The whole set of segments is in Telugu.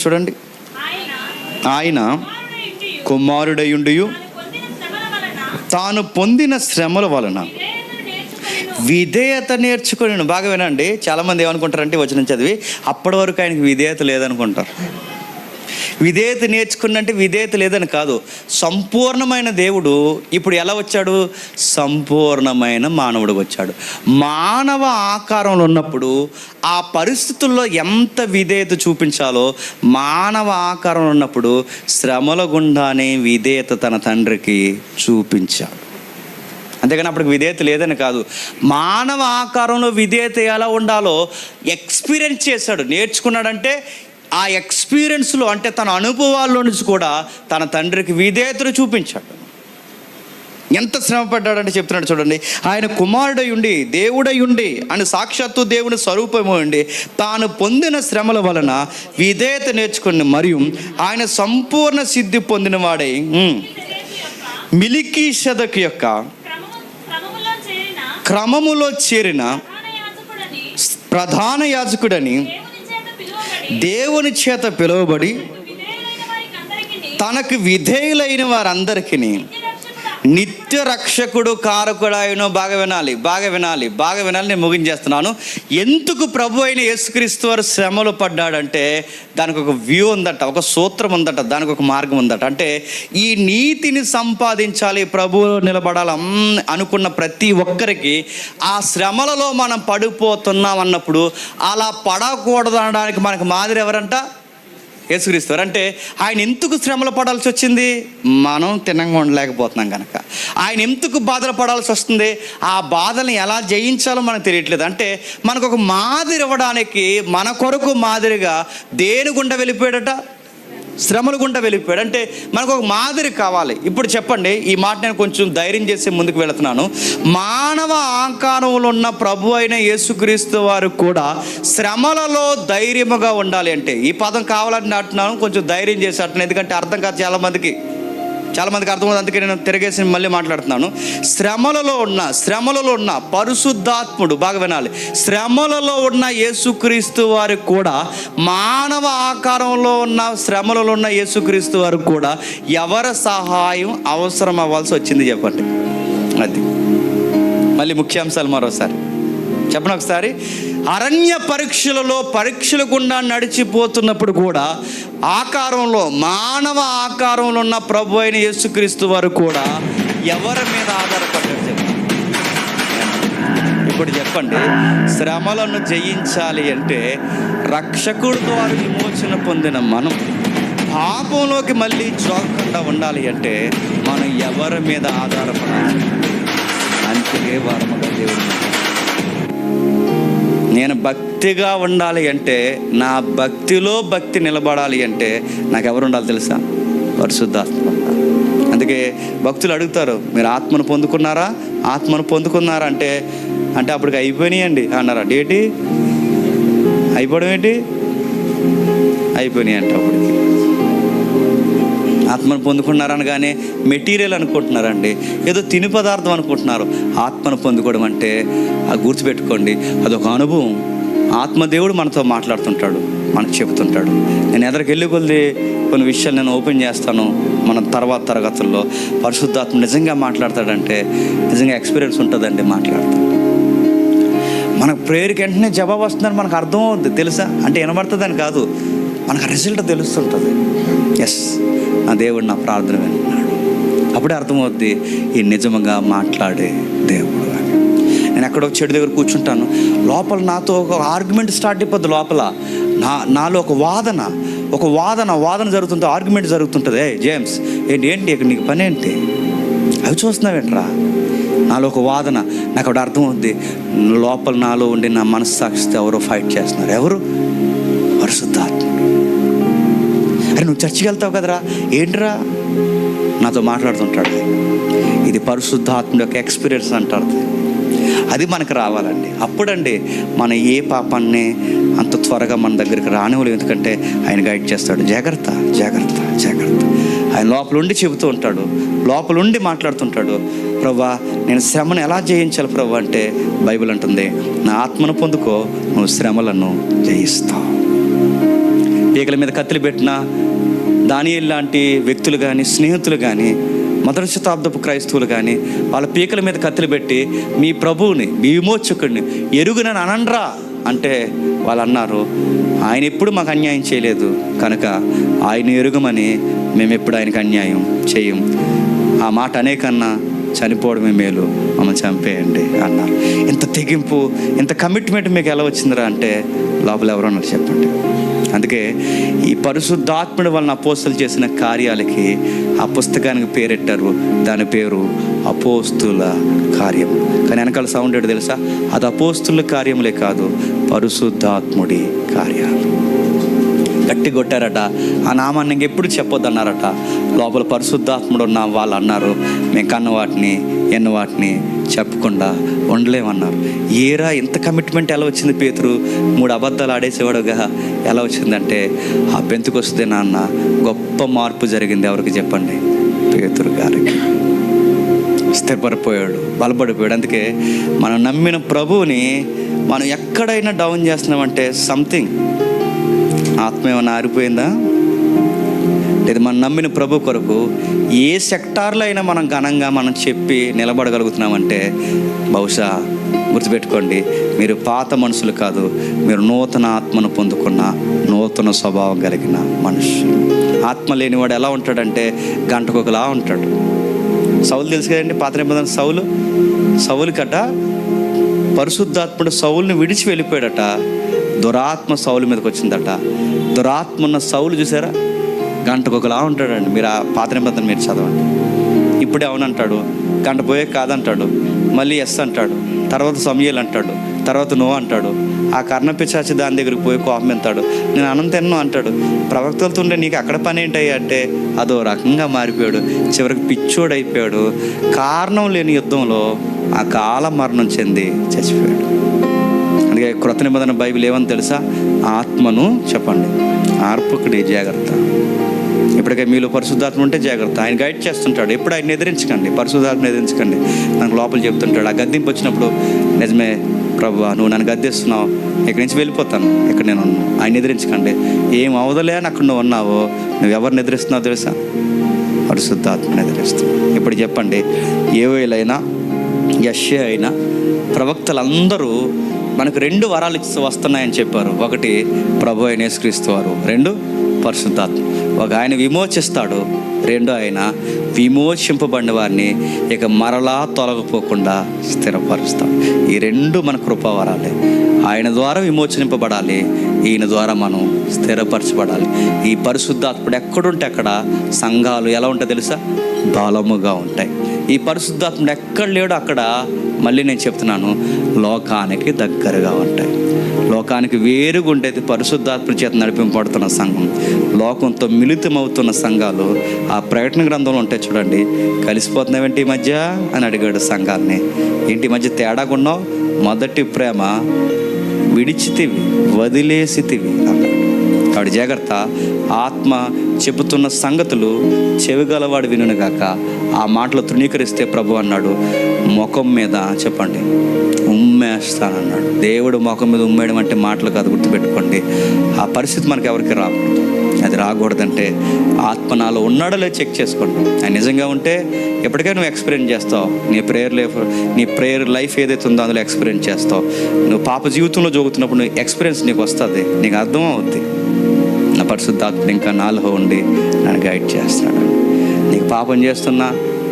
చూడండి, ఆయన కుమారుడయుండియు తాను పొందిన శ్రమల వలన విధేయత నేర్చుకొని. బాగా వినండి, చాలామంది ఏమనుకుంటారంటే వచనం చదివి అప్పటి వరకు ఆయనకి విధేయత లేదనుకుంటారు. విధేయత నేర్చుకున్నంటే విధేయత లేదని కాదు. సంపూర్ణమైన దేవుడు ఇప్పుడు ఎలా వచ్చాడు? సంపూర్ణమైన మానవుడు వచ్చాడు. మానవ ఆకారంలో ఉన్నప్పుడు ఆ పరిస్థితుల్లో ఎంత విధేయత చూపించాలో మానవ ఆకారంలో ఉన్నప్పుడు శ్రమల గుండానే విధేయత తన తండ్రికి చూపించాడు. అంతేగాని అప్పటికి విధేయత లేదని కాదు. మానవ ఆకారంలో విధేయత ఎలా ఉండాలో ఎక్స్పీరియన్స్ చేశాడు, నేర్చుకున్నాడంటే ఆ ఎక్స్పీరియన్స్లో అంటే తన అనుభవాల్లో నుంచి కూడా తన తండ్రికి విధేయతను చూపించాడు. ఎంత శ్రమ పడ్డాడంటే చెప్తున్నాడు చూడండి, ఆయన కుమారుడై ఉండి దేవుడై ఉండి అని సాక్షాత్తు దేవుని స్వరూపమై ఉండి తాను పొందిన శ్రమల వలన విధేయత నేర్చుకుని మరియు ఆయన సంపూర్ణ సిద్ధి పొందిన వాడై మెల్కీషెదెకు యొక్క క్రమములో చేరిన ప్రధాన యాజకుడని దేవుని చేత పిలువబడి తనకు విధేయులైన వారందరికీ నిత్య రక్షకుడు కారకుడాయను. బాగా వినాలి, బాగా వినాలి, బాగా వినాలి. నేను ముగించేస్తున్నాను. ఎందుకు ప్రభు అయిన యేసుక్రీస్తు వారు శ్రమలు పడ్డాడంటే దానికి ఒక వ్యూ ఉందట, ఒక సూత్రం ఉందట, దానికి ఒక మార్గం ఉందట. అంటే ఈ నీతిని సంపాదించాలి, ప్రభువులో నిలబడాలి అనుకున్న ప్రతి ఒక్కరికి ఆ శ్రమలలో మనం పడిపోతున్నాం అన్నప్పుడు అలా పడకూడదు అనడానికి మనకు మాదిరి ఎవరంట? యేసుక్రీస్తు. అంటే ఆయన ఎందుకు శ్రమలు పడాల్సి వచ్చింది? మనం తినంగా ఉండలేకపోతున్నాం కనుక. ఆయన ఎందుకు బాధలు పడాల్సి వస్తుంది? ఆ బాధల్ని ఎలా జయించాలో మనకు తెలియట్లేదు. అంటే మనకు ఒక మాదిరి ఇవ్వడానికి మన కొరకు మాదిరిగా దేని గుండా వెళ్ళిపోయాడట? శ్రమల గుండా వెళ్ళిపోయాడు. అంటే మనకు ఒక మాదిరి కావాలి. ఇప్పుడు చెప్పండి, ఈ మాట నేను కొంచెం ధైర్యం చేసి ముందుకు వెళుతున్నాను. మానవ ఆకారంలో ఉన్న ప్రభు అయిన యేసుక్రీస్తు వారు కూడా శ్రమలలో ధైర్యముగా ఉండాలి. అంటే ఈ పదం కావాలని అంటున్నాను, కొంచెం ధైర్యం చేసి అంటున్నాను, ఎందుకంటే అర్థం కాదు చాలామందికి అర్థమవుతుంది. అందుకే నేను తిరిగేసి మళ్ళీ మాట్లాడుతున్నాను. శ్రమలలో ఉన్న పరిశుద్ధాత్ముడు, బాగా వినాలి, శ్రమలలో ఉన్న యేసుక్రీస్తు వారికి కూడా మానవ ఆకారంలో ఉన్న శ్రమలలో ఉన్న యేసుక్రీస్తు వారికి కూడా ఎవరి సహాయం అవసరం అవ్వాల్సి వచ్చింది చెప్పండి. అది మళ్ళీ ముఖ్యాంశాలు మరోసారి చెప్పండి ఒకసారి. అరణ్య పరీక్షల గుండా నడిచిపోతున్నప్పుడు కూడా ఆకారంలో మానవ ఆకారంలో ఉన్న ప్రభు అయిన యేసుక్రీస్తు వారు కూడా ఎవరి మీద ఆధారపడ్డారు చెప్పండి. ఇప్పుడు చెప్పండి, శ్రమలను జయించాలి అంటే రక్షకుడు ద్వారా విమోచన పొందిన మనం పాపంలోకి మళ్ళీ జోగకుండా ఉండాలి అంటే మనం ఎవరి మీద ఆధారపడాలి? అంతే వారముగా దేవుడు. నేను భక్తిగా ఉండాలి అంటే, నా భక్తిలో భక్తి నిలబడాలి అంటే నాకు ఎవరు ఉండాలి తెలుసా? పరిశుద్ధాత్మ. అందుకే భక్తులు అడుగుతారు, మీరు ఆత్మను పొందుకున్నారా అంటే అప్పటికి అయిపోయినాయండి అన్నారా? డేటి అయిపోవడం ఏంటి? అయిపోయినాయి అంటే అప్పటికి ఆత్మను పొందుకున్నారనగానే మెటీరియల్ అనుకుంటున్నారండి, ఏదో తిని పదార్థం అనుకుంటున్నారు. ఆత్మను పొందుకోవడం అంటే అది గుర్తుపెట్టుకోండి, అదొక అనుభవం. ఆత్మదేవుడు మనతో మాట్లాడుతుంటాడు, మనకు చెబుతుంటాడు. నేను ఎదరికి వెళ్ళి కొన్ని విషయాలు నేను ఓపెన్ చేస్తాను మన తర్వాత తరగతుల్లో. పరిశుద్ధాత్మ నిజంగా మాట్లాడతాడంటే నిజంగా ఎక్స్పీరియన్స్ ఉంటుందండి. మాట్లాడతాడు, మనకు ప్రేయర్కి వెంటనే జవాబు వస్తుందని మనకు అర్థం అవుద్ది తెలుసా? అంటే వినబడుతుందని కాదు, మనకు రిజల్ట్ తెలుస్తుంటుంది. ఎస్, నా దేవుడు నా ప్రార్థన వింటున్నాడు. అప్పుడే అర్థమవుద్ది ఈ నిజంగా మాట్లాడే దేవుడు అని. నేను ఎక్కడో చెడు దగ్గర కూర్చుంటాను, లోపల నాతో ఒక ఆర్గ్యుమెంట్ స్టార్ట్ అయిపోద్ది. లోపల నాలో ఒక వాదన జరుగుతుంటే, ఆర్గ్యుమెంట్ జరుగుతుంటుంది. జేమ్స్ ఏంటి ఇక్కడ నీకు పని ఏంటి? అవి చూస్తున్నావేంట్రా? నాలో ఒక వాదన. నాకు అప్పుడు అర్థమవుద్ది, లోపల నాలో ఉండి నా మనస్సాక్షితో ఎవరో ఫైట్ చేస్తున్నారు. ఎవరు? పరిశుద్ధాత్మ. అరే నువ్వు చర్చికి వెళ్తావు కదరా, ఏంట్రా? నాతో మాట్లాడుతుంటాడు. ఇది పరిశుద్ధాత్మ యొక్క ఎక్స్పీరియన్స్ అంటారు. అది మనకు రావాలండి. అప్పుడండి మన ఏ పాపాన్ని అంత త్వరగా మన దగ్గరికి రానివ్వలేదు. ఎందుకంటే ఆయన గైడ్ చేస్తాడు. జాగ్రత్త. ఆయన లోపలుండి చెబుతూ ఉంటాడు, లోపలుండి మాట్లాడుతుంటాడు. ప్రభువా, నేను శ్రమను ఎలా జయించాలి ప్రభు అంటే బైబిల్ అంటుంది, నా ఆత్మను పొందుకో, నువ్వు శ్రమలను జయిస్తావు. పీకల మీద కత్తులు పెట్టిన దానియేలు లాంటి వ్యక్తులు కానీ, స్నేహితులు కానీ, మొదటి శతాబ్దపు క్రైస్తవులు కానీ వాళ్ళ పీకల మీద కత్తులు పెట్టి మీ ప్రభువుని, మీ విమోచకుడిని ఎరుగునని అనండ్రా అంటే వాళ్ళు అన్నారు, ఆయన ఎప్పుడు మాకు అన్యాయం చేయలేదు కనుక ఆయన ఎరుగమని మేము ఎప్పుడు ఆయనకు అన్యాయం చేయం. ఆ మాట అనేకన్నా చనిపోవడమే మేలు, మమ్మల్ని చంపేయండి అన్నారు. ఇంత తెగింపు, ఇంత కమిట్మెంట్ మీకు ఎలా వచ్చిందిరా అంటే లోపల ఎవరో అన్నారు చెప్పండి. అందుకే ఈ పరిశుద్ధాత్ముడి వలన అపోస్తులు చేసిన కార్యాలకి ఆ పుస్తకానికి పేరెట్టారు. దాని పేరు అపోస్తుల కార్యం. కానీ వెనకాల సౌండ్ ఏంటో తెలుసా? అది అపోస్తుల కార్యములే కాదు, పరిశుద్ధాత్ముడి కార్యాలు. గట్టి కొట్టారట. ఆ నామాన్ని ఇంకెప్పుడు చెప్పొద్దన్నారట. లోపల పరిశుద్ధాత్ముడు ఉన్న వాళ్ళు అన్నారు, మేము కన్న వాటిని ఎన్న వాటిని చెప్పకుండా ఉండలేమన్నారు. ఏరా ఇంత కమిట్మెంట్ ఎలా వచ్చింది? పేతురు 3 అబద్ధాలు ఆడేసేవాడుగా ఎలా వచ్చిందంటే ఆ పెంతెకొస్తే నాన్న గొప్ప మార్పు జరిగింది. ఎవరికి చెప్పండి? పేతురు గారికి. స్థిరపడిపోయాడు, బలపడిపోయాడు. అందుకే మనం నమ్మిన ప్రభువుని మనం ఎక్కడైనా డౌన్ చేస్తున్నామంటే సంథింగ్, ఆత్మ ఏమైనా ఆరిపోయిందా? లేదు, మనం నమ్మిన ప్రభు కొరకు ఏ సెక్టార్లో అయినా మనం ఘనంగా మనం చెప్పి నిలబడగలుగుతున్నామంటే బహుశా గుర్తుపెట్టుకోండి, మీరు పాత మనుషులు కాదు, మీరు నూతన ఆత్మను పొందుకున్న నూతన స్వభావం కలిగిన మనుషులు. ఆత్మ లేనివాడు ఎలా ఉంటాడంటే గంటకొకలా ఉంటాడు. సౌలు తెలుసు కదండి, పాత నిబంధన సౌలు కట పరిశుద్ధాత్ముడు సౌలుని విడిచి వెళ్ళిపోయాడట. దురాత్మ సౌలు మీదకి వచ్చిందట. దురాత్మ ఉన్న సౌలు చూసారా, గంటకొకలా ఉంటాడండి. మీరు ఆ పాత నిబంధన మీరు చదవండి. ఇప్పుడే అవునంటాడు, గంట పోయే కాదంటాడు, మళ్ళీ ఎస్ అంటాడు, తర్వాత సమయలు అంటాడు, తర్వాత నో అంటాడు. ఆ కర్ణపిశాచి దాని దగ్గరికి పోయి కోపం ఎంతాడు, నేను అన్నం తిన్ను అంటాడు. ప్రవక్తలతో ఉండే నీకు అక్కడ పని ఏంటయ్యా అంటే అదో రకంగా మారిపోయాడు. చివరికి పిచ్చోడు అయిపోయాడు. కారణం లేని యుద్ధంలో ఆ కాల మరణం చెంది చచ్చిపోయాడు. అందుకే క్రొత్త నిబంధన బైబిల్ ఏమని తెలుసా? ఆత్మను చెప్పండి ఆర్పకుడి జాగ్రత్త. ఇప్పటికే మీలో పరిశుద్ధాత్మ ఉంటే జాగ్రత్త. ఆయన గైడ్ చేస్తుంటాడు. ఎప్పుడు ఆయన ఎదిరించకండి, పరిశుద్ధాత్మ ఎదిరించకండి. నాకు లోపల చెప్తుంటాడు. ఆ గద్దింపు వచ్చినప్పుడు నిజమే ప్రభువా, నువ్వు నన్ను గద్దిస్తున్నావు, ఇక్కడి నుంచి వెళ్ళిపోతాను, ఇక్కడ నేను ఉన్నాను. ఆయన ఎదిరించకండి. ఏం అవదలే అని అక్కడ నువ్వు ఉన్నావో, నువ్వు ఎవరిని ఎదిరిస్తున్నావు తెలుసా? పరిశుద్ధాత్మని ఎదిరిస్తున్నావు. ఇప్పుడు చెప్పండి, ఏవైనా యెషయా అయినా ప్రవక్తలందరూ మనకు 2 వరాలు ఇచ్చి వస్తున్నాయని చెప్పారు. ఒకటి ప్రభు అయిన యేసుక్రీస్తు వారు, 2 పరిశుద్ధాత్మ. ఒక ఆయన విమోచిస్తాడు, 2 ఆయన విమోచింపబడిన వారిని ఇక మరలా తొలగిపోకుండా స్థిరపరుస్తాడు. ఈ 2 మన కృపావరాలే. ఆయన ద్వారా విమోచనింపబడాలి, ఈయన ద్వారా మనం స్థిరపరచబడాలి. ఈ పరిశుద్ధాత్ముడు ఎక్కడుంటే అక్కడ సంఘాలు ఎలా ఉంటాయి తెలుసా? బలముగా ఉంటాయి. ఈ పరిశుద్ధాత్ముడు ఎక్కడ లేడు అక్కడ, మళ్ళీ నేను చెప్తున్నాను, లోకానికి దగ్గరగా ఉంటాయి. లోకానికి వేరుగా ఉండేది పరిశుద్ధాత్మ చేత నడిపింపబడుతున్న సంఘం. లోకంతో మిళితమవుతున్న సంఘాలు ఆ ప్రకటన గ్రంథంలో ఉంటాయి చూడండి. కలిసిపోతున్నావేంటి ఈ మధ్య అని అడిగాడు సంఘాలని. ఏంటి ఈ మధ్య తేడాగా ఉన్నావు? మొదటి ప్రేమ విడిచితివి, వదిలేసితివి అన్నాడు. కాబట్టి జాగ్రత్త. ఆత్మ చెబుతున్న సంగతులు చెవిగలవాడు వినుగాక. ఆ మాటలు తృణీకరిస్తే ప్రభు అన్నాడు, ముఖం మీద చెప్పండి ఉమ్మేస్తానన్నాడు. దేవుడు ముఖం మీద ఉమ్మేయడం అంటే మాటలు కాదు, గుర్తుపెట్టుకోండి. ఆ పరిస్థితి మనకి ఎవరికి రాకూడదు. అది రాకూడదంటే ఆత్మ నాలో ఉన్నాడో లేదో చెక్ చేసుకోండి. ఆయన నిజంగా ఉంటే ఎప్పటికైనా నువ్వు ఎక్స్పీరియన్స్ చేస్తావు. నీ ప్రేయర్ లైఫ్ ఏదైతే ఉందో అందులో ఎక్స్పీరియన్స్ చేస్తావు. నువ్వు పాప జీవితంలో జరుగుతున్నప్పుడు నువ్వు ఎక్స్పీరియన్స్ నీకు వస్తుంది, నీకు అర్థం అవుద్ది. నా పరిశుద్ధాత్మ ఇంకా నాలో ఉండి నన్ను గైడ్ చేస్తున్నాడు. నీకు పాపం చేస్తున్నా,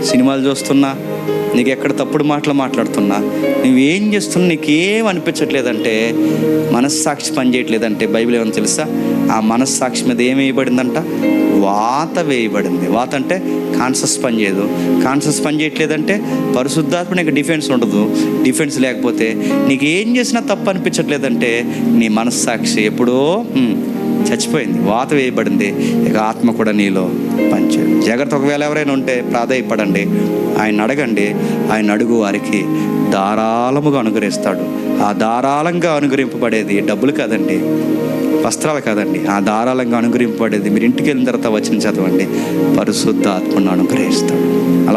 సినిమాలు చూస్తున్నా, నీకు ఎక్కడ తప్పుడు మాటలు మాట్లాడుతున్నా, నువ్వేం చేస్తున్నా నీకేం అనిపించట్లేదంటే మనస్సాక్షి పనిచేయట్లేదంటే బైబిల్ ఏమని తెలుసా? ఆ మనస్సాక్షి మీద ఏం వేయబడిందంట? వాత వేయబడింది. వాత అంటే కాన్షియస్ పని చేయదు. కాన్షియస్ పని చేయట్లేదంటే పరిశుద్ధాత్మ నీకు డిఫెన్స్ ఉండదు. డిఫెన్స్ లేకపోతే నీకు ఏం చేసినా తప్పు అనిపించట్లేదంటే నీ మనస్సాక్షి ఎప్పుడో చచ్చిపోయింది, వాత వేయబడింది. ఇక ఆత్మ కూడా నీలో పనిచేయదు. జాగ్రత్త. ఒకవేళ ఎవరైనా ఉంటే ప్రాధేయపడండి, ఆయన అడగండి. ఆయన అడుగు వారికి ధారాళముగా అనుగ్రహిస్తాడు. ఆ ధారాళంగా అనుగ్రహింపబడేది డబ్బులు కాదండి, వస్త్రాలు కాదండి. ఆ ధారాళంగా అనుగ్రహింపబడేది మీరు ఇంటికి వెళ్ళిన తర్వాత వచ్చిన చదవండి, పరిశుద్ధ ఆత్మను అనుగ్రహిస్తాడు. అలా